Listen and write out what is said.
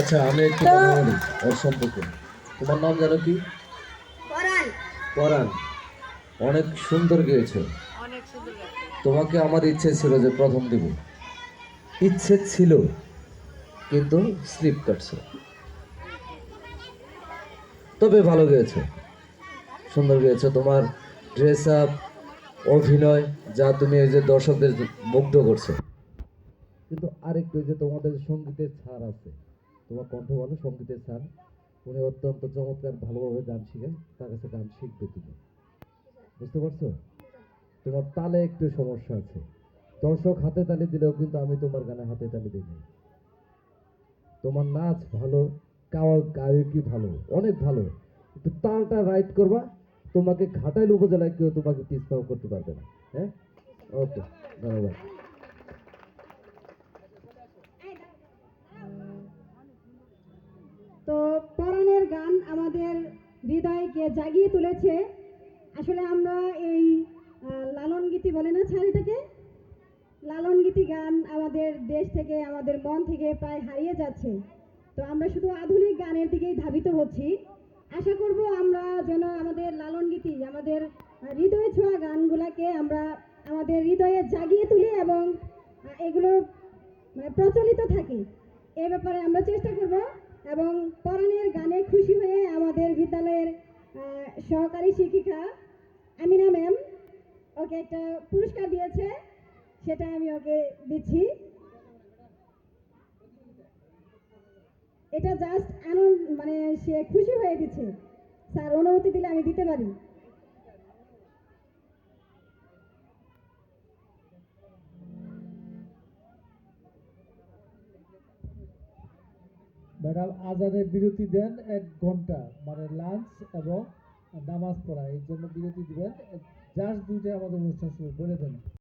আচ্ছা আমি একটু তো কথা বলি ওর সম্পর্কে। তোমার নাম জানো কি? পরাণ। পরাণ। অনেক সুন্দর গেয়েছো। অনেক সুন্দর গাছে। তোমাকে আমার ইচ্ছে ছিল যে প্রথম দিব, ইচ্ছে ছিল, কিন্তু স্লিপ কাটছে। তবে ভালো গেয়েছো, সুন্দর গেয়েছো। তোমার ড্রেস আপ, অভিনয়, যা তুমি এই যে দর্শকদের মুগ্ধ করছো। কিন্তু আরেকটু যে তোমাদের সঙ্গীতের ছাড় আছে, তোমার কণ্ঠ ভালো, সঙ্গীতের ছাড়। উনি অত্যন্ত চমৎকার ভালোভাবে গান শিখায়, তার কাছে গান শিখবে তুমি। বুঝতে পারছো? তোমার তালে একটু সমস্যা আছে। দর্শক হাতে তালি দিলেও কিন্তু আমি তোমার গানে হাতে তালি দিই নাই। তোমার নাচ ভালো, গায়কি ভালো, অনেক ভালো। একটু তালটা রাইট করবা, তোমাকে ঘাটাইল উপজেলায় কেউ তোমাকে পিছপাও করতে পারবে না। হ্যাঁ, ওকে, ধন্যবাদ। তো পরাণের গান আমাদের হৃদয়কে জাগিয়ে তুলেছে। আসলে আমরা এই লালন গীতি বলে না ছাড়িটাকে, লালন গীতি গান আমাদের দেশ থেকে, আমাদের মন থেকে প্রায় হারিয়ে যাচ্ছে। তো আমরা শুধু আধুনিক গানের দিকেই ধাবিত হচ্ছি। আশা করব আমরা যেন আমাদের লালন গীতি, আমাদের হৃদয় ছোঁয়া গানগুলাকে আমরা আমাদের হৃদয়ে জাগিয়ে তুলি এবং এগুলো প্রচলিত থাকে। এ ব্যাপারে আমরা চেষ্টা করব। এবং পরাণের গানে খুশি হয়ে আমাদের বিদ্যালয়ের সহকারী শিক্ষিকা আমিনা ম্যাম ওকে একটা পুরস্কার দিয়েছে, সেটা আমি ওকে দিচ্ছি। এটা জাস্ট আনন্দ, মানে সে খুশি হয়ে দিচ্ছে। স্যার অনুমতি দিলে আমি দিতে পারি। ম্যাডাম আজানের বিরতি দেন 1 ঘন্টা, মানে লাঞ্চ এবং নামাজ পড়া, এই জন্য বিরতি দিবেন। জাস্ট দুইটাই আমাদের অনুষ্ঠান শুরু বলে দেন।